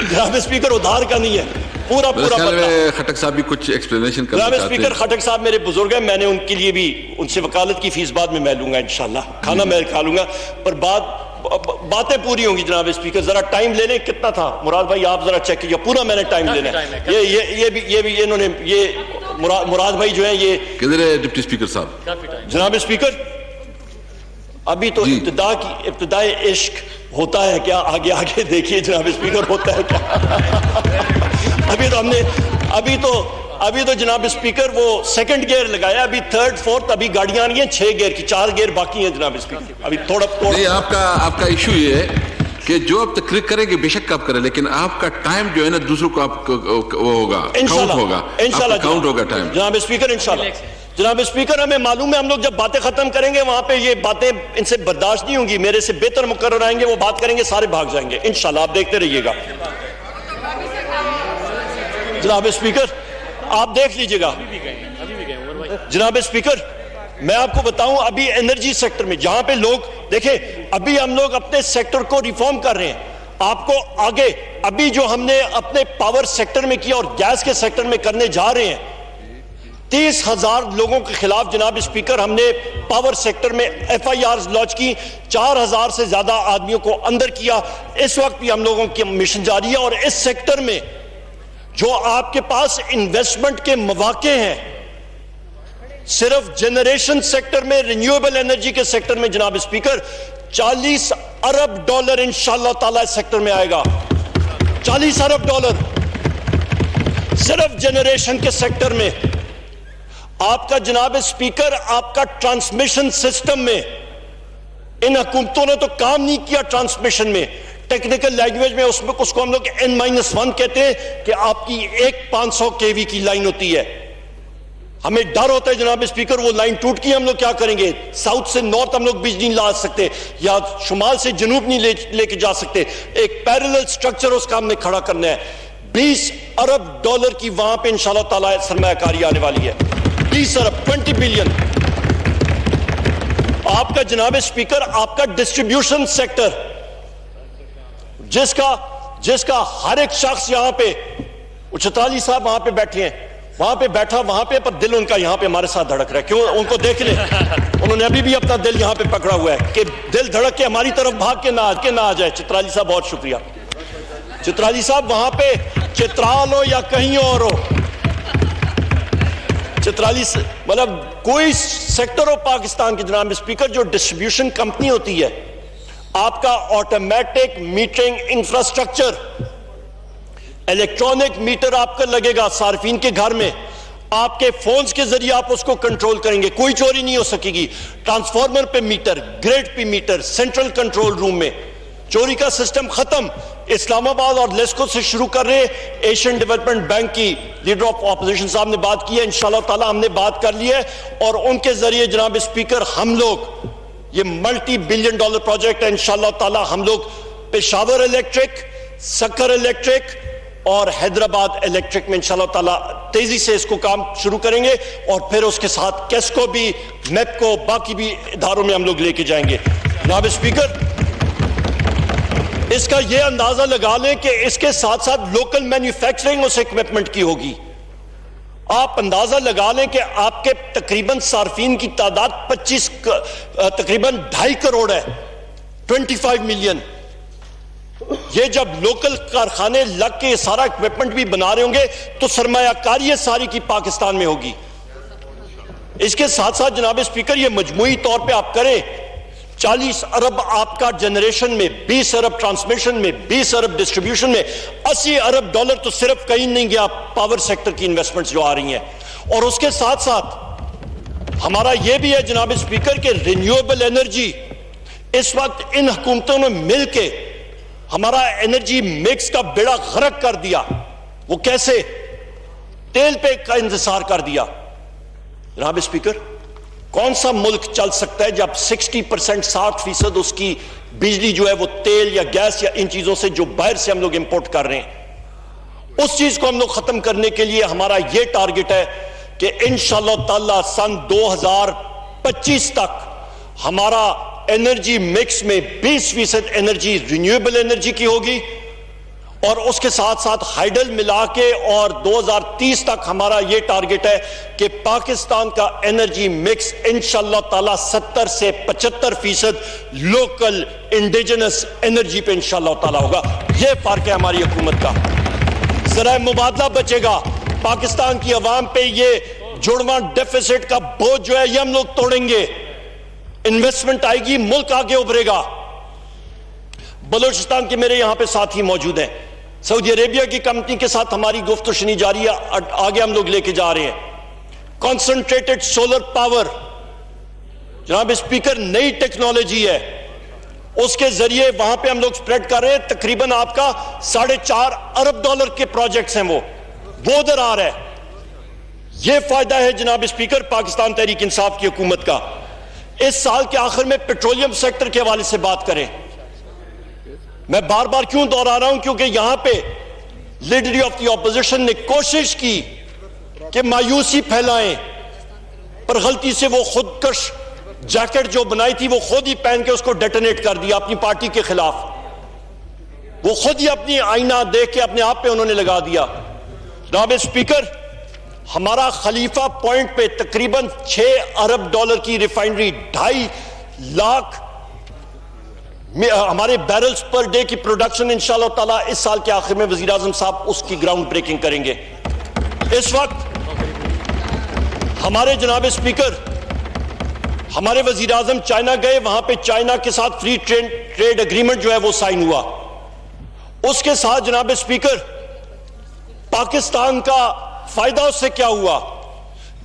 جناب اسپیکر, ادھار کا نہیں ہے, پورا بدلہ. خٹک صاحب بھی کچھ ایکسپلینیشن کرنا چاہتے ہیں. جناب اسپیکر, خٹک صاحب میرے بزرگ ہیں, میں نے ان کے لیے بھی ان سے وکالت کی فیس بعد میں میں لوں گا انشاءاللہ, کھانا میں کھا لوں گا, پر باتیں پوری ہوں گی. جناب اسپیکر, ذرا ٹائم لے لیں. کتنا تھا مراد بھائی, آپ ذرا چیک کیجئے, پورا میں نے ٹائم لینا ہے. یہ بھی انہوں نے, یہ مراد بھائی جو ہیں, یہ کدھر ہے ڈپٹی اسپیکر صاحب؟ جناب اسپیکر, ابھی تو ابتدائے عشق ہوتا ہے کیا, آگے دیکھیے جناب اسپیکر, ہوتا ہے کیا. ابھی تو جناب اسپیکر وہ سیکنڈ گیئر لگایا, ابھی تھرڈ فورتھ, ابھی گاڑیاں آ رہی ہیں 6 گیئر کی, 4 گیئر باقی ہیں جناب اسپیکر. ابھی تھوڑا آپ کا ایشو یہ ہے کہ جو آپ تقریر کریں گے بے شک آپ کریں, لیکن آپ کا ٹائم جو ہے نا دوسروں کو آپ وہ ہوگا, کاؤنٹ ہوگا ٹائم. جناب اسپیکر انشاءاللہ. جناب اسپیکر, ہمیں معلوم ہے ہم لوگ جب باتیں ختم کریں گے وہاں پہ یہ باتیں ان سے برداشت نہیں ہوں گی, میرے سے بہتر مقرر آئیں گے, وہ بات کریں گے, سارے بھاگ جائیں گے انشاءاللہ, آپ دیکھتے رہیے گا. جناب اسپیکر, آپ دیکھ لیجئے گا. جناب اسپیکر, میں آپ کو بتاؤں, ابھی انرجی سیکٹر میں جہاں پہ لوگ دیکھیں, ابھی ہم لوگ اپنے سیکٹر کو ریفارم کر رہے ہیں. آپ کو آگے ابھی جو ہم نے اپنے پاور سیکٹر میں کیا اور گیس کے سیکٹر میں کرنے جا رہے ہیں, 30,000 لوگوں کے خلاف جناب اسپیکر ہم نے پاور سیکٹر میں FIRs لانچ کی, 4,000 سے زیادہ آدمیوں کو اندر کیا. اس وقت بھی ہم لوگوں کی مشن جاری ہے, اور اس سیکٹر میں جو آپ کے پاس انویسٹمنٹ کے مواقع ہیں, صرف جنریشن سیکٹر میں, رینیویبل انرجی کے سیکٹر میں جناب اسپیکر $40 ارب انشاءاللہ تعالی اس سیکٹر میں آئے گا. $40 ارب صرف جنریشن کے سیکٹر میں. آپ کا جناب اسپیکر, آپ کا ٹرانسمیشن سسٹم میں ان حکومتوں نے تو کام نہیں کیا. ٹرانسمیشن میں ٹیکنیکل لینگویج میں اس کو ہم لوگ N-1 کہتے ہیں کہ آپ کی ایک 500 kV کی لائن ہوتی ہے. ہمیں ڈر ہوتا ہے جناب اسپیکر وہ لائن ٹوٹ کی, ہم لوگ کیا کریں گے؟ ساؤتھ سے نارتھ ہم لوگ بجلی نہیں لا سکتے, یا شمال سے جنوب نہیں لے کے جا سکتے. ایک پیرلل سٹرکچر اس کا ہم نے کھڑا کرنا ہے. $20 ارب کی وہاں پہ انشاءاللہ تعالی سرمایہ کاری آنے والی ہے. 20 ارب 20 بلین. آپ کا جناب اسپیکر, آپ کا ڈسٹریبیوشن سیکٹر جس کا ہر ایک شخص یہاں پہ, چترالی صاحب وہاں پہ بیٹھے ہیں, وہاں پہ بیٹھا وہاں پہ, پر دل ان کا یہاں پہ ہمارے ساتھ دھڑک رہا ہے. کیوں؟ ان کو دیکھ لیں, انہوں نے ابھی بھی اپنا دل یہاں پہ پکڑا ہوا ہے کہ دل دھڑک کے ہماری طرف بھاگ کے نہ آ جائے. چترالی صاحب بہت شکریہ. چترالی صاحب وہاں پہ چترال ہو یا کہیں اور ہو, چترالی مطلب کوئی سیکٹر آف پاکستان کی جناب اسپیکر جو ڈسٹریبیوشن کمپنی ہوتی ہے، آپ کا automatic metering infrastructure, electronic meter آپ کا لگے گا صارفین کے گھر میں، آپ کے فونز کے ذریعے آپ اس کو کنٹرول کریں گے، کوئی چوری نہیں ہو سکے گی. ٹرانسفارمر پہ میٹر، گریڈ پہ میٹر، سینٹرل کنٹرول روم میں، چوری کا سسٹم ختم. اسلام آباد اور لیسکو سے شروع کر رہے ہیں. ایشین ڈیولپمنٹ بینک کی لیڈر آف اپوزیشن صاحب نے بات کی ہے، انشاءاللہ تعالی ہم نے بات کر لی ہے، اور ان کے ذریعے جناب اسپیکر ہم لوگ یہ ملٹی بلین ڈالر پروجیکٹ ہے، انشاءاللہ تعالی ہم لوگ پشاور الیکٹرک، سکر الیکٹرک اور حیدرآباد الیکٹرک میں انشاءاللہ تعالی تیزی سے اس کو کام شروع کریں گے، اور پھر اس کے ساتھ کیسکو بھی، میپکو، باقی بھی اداروں میں ہم لوگ لے کے جائیں گے. جناب اسپیکر، اس کا یہ اندازہ لگا لیں کہ اس کے ساتھ ساتھ لوکل مینوفیکچرنگ اس ایکوپمنٹ کی ہوگی. آپ اندازہ لگا لیں کہ آپ کے تقریباً صارفین کی تعداد تقریباً 2.5 کروڑ ہے، 25 ملین. یہ جب لوکل کارخانے لگ کے سارا ایکوپمنٹ بھی بنا رہے ہوں گے تو سرمایہ کاری ساری کی پاکستان میں ہوگی. اس کے ساتھ ساتھ جناب اسپیکر یہ مجموعی طور پہ آپ کریں، 40 ارب آپ کا جنریشن میں، 20 ارب ٹرانسمیشن میں، 20 ارب ڈسٹریبیوشن میں، 80 ارب ڈالر تو صرف کہیں نہیں گیا پاور سیکٹر کی انویسٹمنٹس جو آ رہی ہیں. اور اس کے ساتھ ساتھ ہمارا یہ بھی ہے جناب اسپیکر کہ رینیویبل انرجی اس وقت ان حکومتوں نے مل کے ہمارا انرجی مکس کا بیڑا غرق کر دیا. وہ کیسے؟ تیل پہ کا انحصار کر دیا. جناب اسپیکر، کون سا ملک چل سکتا ہے جب 60% 60% اس کی بجلی جو ہے وہ تیل یا گیس یا ان چیزوں سے جو باہر سے ہم لوگ امپورٹ کر رہے ہیں؟ اس چیز کو ہم لوگ ختم کرنے کے لیے ہمارا یہ ٹارگٹ ہے کہ انشاءاللہ تعالی سن 2025 تک ہمارا انرجی مکس میں 20% انرجی رینیویبل انرجی کی ہوگی، اور اس کے ساتھ ساتھ ہائیڈل ملا کے، اور 2030 تک ہمارا یہ ٹارگٹ ہے کہ پاکستان کا انرجی مکس انشاءاللہ تعالی 70 سے 75% لوکل انڈیجنس انرجی پہ انشاءاللہ تعالی ہوگا. یہ فرق ہے ہماری حکومت کا. ذرائع مبادلہ بچے گا. پاکستان کی عوام پہ یہ جڑواں ڈیفیسٹ کا بوجھ جو ہے یہ ہم لوگ توڑیں گے. انویسٹمنٹ آئے گی، ملک آگے ابھرے گا. بلوچستان کے میرے یہاں پہ ساتھی موجود ہیں، سعودی عربیہ کی کمپنی کے ساتھ ہماری گفت و شنید جاری ہے، آگے ہم لوگ لے کے جا رہے ہیں. کنسنٹریٹڈ سولر پاور جناب اسپیکر نئی ٹیکنالوجی ہے، اس کے ذریعے وہاں پہ ہم لوگ سپریڈ کر رہے ہیں. تقریباً آپ کا 4.5 ارب ڈالر کے پروجیکٹس ہیں، وہ ادھر آ رہا ہے. یہ فائدہ ہے جناب اسپیکر پاکستان تحریک انصاف کی حکومت کا. اس سال کے آخر میں پیٹرولیم سیکٹر کے حوالے سے بات کریں. میں بار بار کیوں دہرا رہا ہوں؟ کیونکہ یہاں پہ لیڈر آف دی اپوزیشن نے کوشش کی کہ مایوسی پھیلائیں، پر غلطی سے وہ خودکش جیکٹ جو بنائی تھی وہ خود ہی پہن کے اس کو ڈیٹونیٹ کر دیا اپنی پارٹی کے خلاف. وہ خود ہی اپنی آئینہ دیکھ کے اپنے آپ پہ انہوں نے لگا دیا. جناب اسپیکر، ہمارا خلیفہ پوائنٹ پہ تقریباً 6 ارب ڈالر کی ریفائنری، 2.5 لاکھ ہمارے بیرلز پر ڈے کی پروڈکشن انشاءاللہ تعالیٰ اس سال کے آخر میں وزیر اعظم صاحب اس کی گراؤنڈ بریکنگ کریں گے. اس وقت ہمارے جناب اسپیکر ہمارے وزیر اعظم چائنا گئے، وہاں پہ چائنا کے ساتھ فری ٹریڈ اگریمنٹ جو ہے وہ سائن ہوا. اس کے ساتھ جناب اسپیکر پاکستان کا فائدہ اس سے کیا ہوا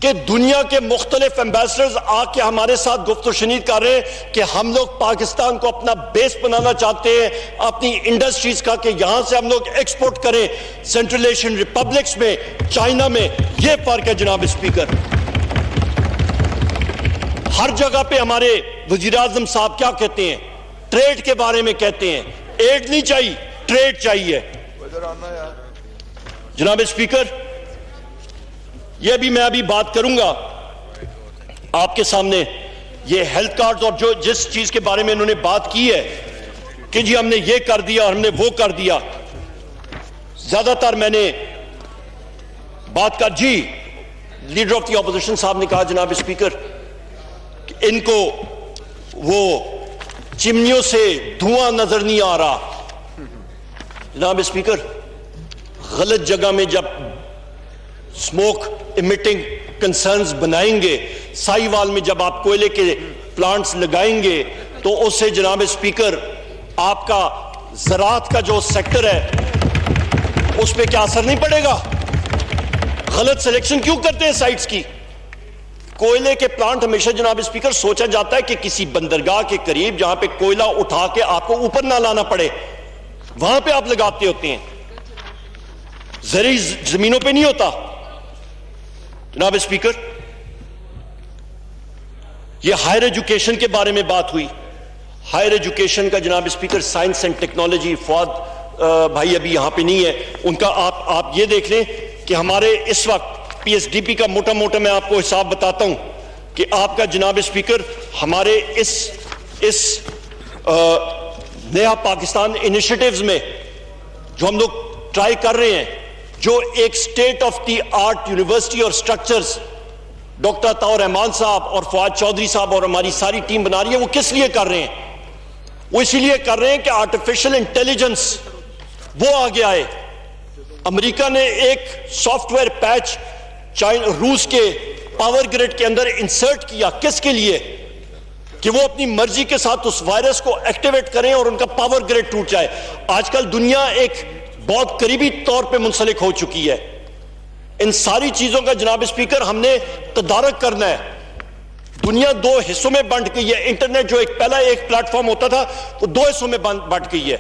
کہ دنیا کے مختلف ایمبیسڈرز آ کے ہمارے ساتھ گفت و شنید کر رہے ہیں کہ ہم لوگ پاکستان کو اپنا بیس بنانا چاہتے ہیں اپنی انڈسٹریز کا، کہ یہاں سے ہم لوگ ایکسپورٹ کریں سینٹرل ایشین ریپبلکس میں، چائنا میں. یہ فرق ہے جناب اسپیکر. ہر جگہ پہ ہمارے وزیر اعظم صاحب کیا کہتے ہیں؟ ٹریڈ کے بارے میں کہتے ہیں. ایڈ نہیں چاہیے، ٹریڈ چاہیے. جناب اسپیکر، یہ بھی میں ابھی بات کروں گا آپ کے سامنے، یہ ہیلتھ کارڈز اور جو جس چیز کے بارے میں انہوں نے بات کی ہے کہ جی ہم نے یہ کر دیا اور ہم نے وہ کر دیا. زیادہ تر میں نے بات کر جی لیڈر آف دی اپوزیشن صاحب نے کہا جناب اسپیکر کہ ان کو وہ چمنیوں سے دھواں نظر نہیں آ رہا. جناب اسپیکر، غلط جگہ میں جب اسموک ایمٹنگ کنسرنز بنائیں گے سائی وال میں جب آپ کوئلے کے پلانٹس لگائیں گے تو اس سے جناب اسپیکر آپ کا زراعت کا جو سیکٹر ہے اس پہ کیا اثر نہیں پڑے گا؟ غلط سلیکشن کیوں کرتے ہیں سائٹس کی؟ کوئلے کے پلانٹ ہمیشہ جناب اسپیکر سوچا جاتا ہے کہ کسی بندرگاہ کے قریب جہاں پہ کوئلہ اٹھا کے آپ کو اوپر نہ لانا پڑے وہاں پہ آپ لگاتے ہوتے ہیں، زرعی زمینوں پہ نہیں ہوتا۔ جناب اسپیکر، یہ ہائر ایجوکیشن کے بارے میں بات ہوئی۔ ہائر ایجوکیشن کا جناب speaker science and technology, Fawad بھائی ابھی یہاں پہ نہیں ہے، ان کا آپ یہ دیکھ لیں کہ ہمارے اس وقت پی ایس ڈی پی کا موٹا موٹا میں آپ کو حساب بتاتا ہوں کہ آپ کا جناب اسپیکر ہمارے اس نیا پاکستان انیشیٹیوز میں جو ہم لوگ ٹرائی کر رہے ہیں، جو ایک state of the art university اور سٹرکچرز ڈاکٹر عطاء الرحمان صاحب اور فواد چودھری صاحب اور ہماری ساری ٹیم بنا رہی ہے، وہ کس لیے کر رہے ہیں؟ وہ اسی لیے کر رہے ہیں کہ آرٹیفیشل انٹیلیجنس وہ آگے آئے۔ امریکہ نے ایک سافٹ ویئر پیچ روس کے پاور گریڈ کے اندر انسرٹ کیا، کس کے لیے؟ کہ وہ اپنی مرضی کے ساتھ اس وائرس کو ایکٹیویٹ کریں اور ان کا پاور گریڈ ٹوٹ جائے۔ آج کل دنیا ایک بہت قریبی طور پہ منسلک ہو چکی ہے۔ ان ساری چیزوں کا جناب اسپیکر ہم نے تدارک کرنا ہے۔ دنیا دو حصوں میں بانٹ گئی ہے۔ انٹرنیٹ جو پہلا ایک پلیٹ فارم ہوتا تھا وہ دو حصوں میں بانٹ گئی ہے۔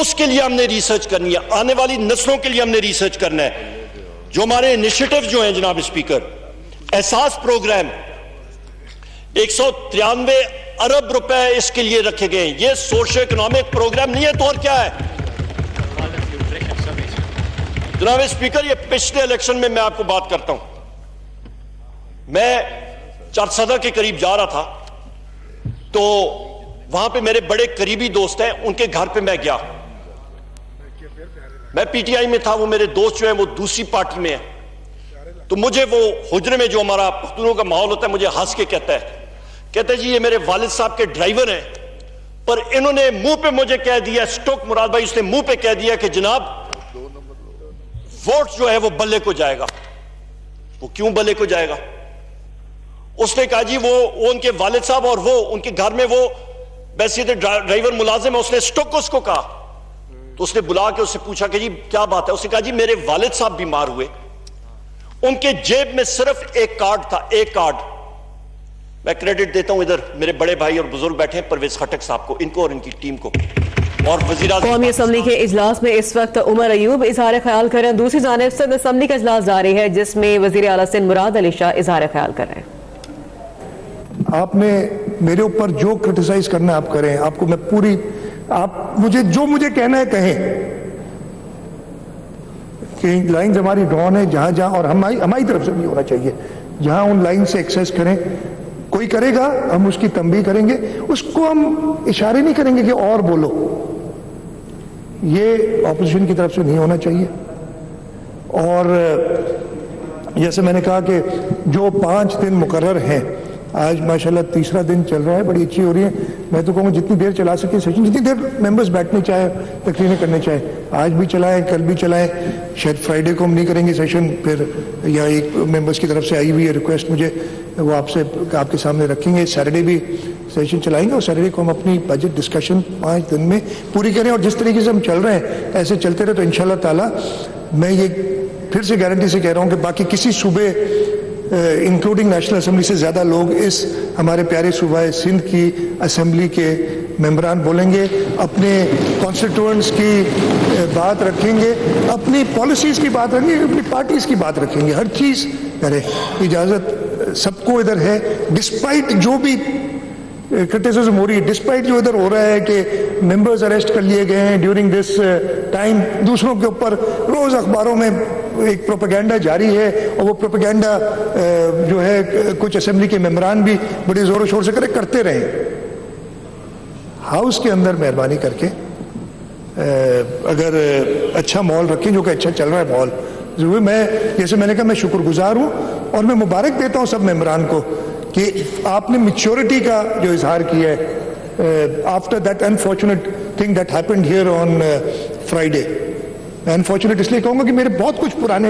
اس کے لیے ہم نے ریسرچ کرنی ہے، آنے والی نسلوں کے لیے ہم نے ریسرچ کرنا ہے۔ جو ہمارے انیشیٹو جو ہیں جناب اسپیکر، احساس پروگرام 193 ارب روپے اس کے لیے رکھے گئے ہیں۔ یہ سوشو اکنامک پروگرام نہیں ہے تو اور کیا ہے؟ جناب اسپیکر، یہ پچھلے الیکشن میں آپ کو بات کرتا ہوں، میں چارسدہ کے قریب جا رہا تھا تو وہاں پہ میرے بڑے قریبی دوست ہیں، ان کے گھر پہ میں گیا۔ میں پی ٹی آئی میں تھا، وہ میرے دوست جو ہیں وہ دوسری پارٹی میں ہیں، تو مجھے وہ حجرے میں جو ہمارا پختونوں کا ماحول ہوتا ہے مجھے ہنس کے کہتا ہے جی یہ میرے والد صاحب کے ڈرائیور ہیں، پر انہوں نے منہ پہ مجھے کہہ دیا، اسٹوک مراد بھائی اس نے منہ پہ کہہ دیا کہ جناب ووٹ جو ہے وہ بلے کو جائے گا۔ وہ کیوں بلے کو جائے گا؟ اس نے کہا جی وہ ان کے والد صاحب اور وہ ان کے گھر میں وہ ویسے ڈرائیور ملازم ہے، اس نے اسٹوک اس کو کہا، تو اس نے بلا کے اس سے پوچھا کہ جی کیا بات ہے؟ اس نے کہا جی میرے والد صاحب بیمار ہوئے، ان کے جیب میں صرف ایک کارڈ تھا، ایک کارڈ۔ میں کریڈٹ دیتا ہوں ادھر میرے بڑے بھائی اور بزرگ بیٹھے ہیں، پرویز خٹک صاحب کو، ان کو اور ان کی ٹیم کو، اور وزیر اعظم۔ قومی اسمبلی کے اجلاس میں اس وقت عمر ایوب اظہار خیال کر رہے ہیں، دوسری جانب صدر اسمبلی کا اجلاس جاری ہے جس میں وزیر اعلیٰ سندھ مراد علی شاہ اظہار خیال کر رہے ہیں۔ آپ نے میرے اوپر جو کرٹیسائز کرنا ہے آپ کریں، آپ کو میں پوری، آپ مجھے کہنا ہے کہیں کہ لائنز ہماری ڈرون ہے، جہاں جہاں، اور ہماری طرف سے بھی ہونا چاہیے، جہاں ان لائن سے ایکسیس کریں، کوئی کرے گا ہم اس کی تنبیہ کریں گے، اس کو ہم اشارے نہیں کریں گے کہ اور بولو، یہ اپوزیشن کی طرف سے نہیں ہونا چاہیے۔ اور جیسے میں نے کہا کہ جو 5 دن مقرر ہیں، آج ماشاءاللہ تیسرا دن چل رہا ہے، بڑی اچھی ہو رہی ہے۔ میں تو کہوں گا جتنی دیر چلا سکے سیشن، جتنی دیر ممبرز بیٹھنے چاہے، تقریریں کرنے چاہے، آج بھی چلائیں، کل بھی چلائیں، شاید فرائیڈے کو ہم نہیں کریں گے سیشن، پھر یا ایک ممبرز کی طرف سے آئی ہوئی ہے ریکویسٹ مجھے، وہ آپ کے سامنے رکھیں گے، سیٹرڈے بھی سیشن چلائیں گے، اور سیٹرڈے کو ہم اپنی بجٹ ڈسکشن 5 دن میں پوری کریں، اور جس طریقے سے ہم چل رہے ہیں ایسے چلتے رہے تو انشاءاللہ تعالی میں یہ پھر سے گارنٹی سے کہہ رہا ہوں کہ باقی کسی صوبے انکلوڈنگ نیشنل اسمبلی سے زیادہ لوگ اس ہمارے پیارے صوبہ سندھ کی اسمبلی کے ممبران بولیں گے، اپنے کانسٹیٹوئنٹس کی بات رکھیں گے، اپنی پالیسیز کی بات رکھیں گے، اپنی پارٹیز کی بات رکھیں گے، ہر چیز کرے۔ اجازت سب کو ادھر ہے، ڈسپائٹ جو بھی کرٹیسزم ہو رہی ہے، ڈسپائٹ جو ادھر ہو رہا ہے کہ ممبرز اریسٹ کر لیے گئے ہیں ڈیورنگ دس ٹائم، دوسروں کے اوپر روز اخباروں میں ایک پروپیگنڈا جاری ہے، اور وہ پروپیگنڈا جو ہے کچھ اسمبلی کے ممبران بھی بڑی زور و شور سے کرتے رہے۔ ہاؤس کے اندر مہربانی کر کے اگر اچھا ماحول رکھیں، جو کہ اچھا چل رہا ہے ماحول ضرور، میں جیسے میں نے کہا میں شکر گزار ہوں، اور میں مبارک دیتا ہوں سب ممبران کو کہ آپ نے میچورٹی کا جو اظہار کیا ہے after that unfortunate thing that happened here on Friday. میں انفارچونیٹ اس لیے کہوں گا کہ میرے بہت کچھ پرانے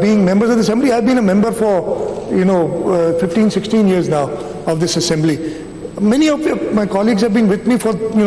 being members of the assembly, I've been a member for 15-16 years now of this assembly. Many of my colleagues have been with me for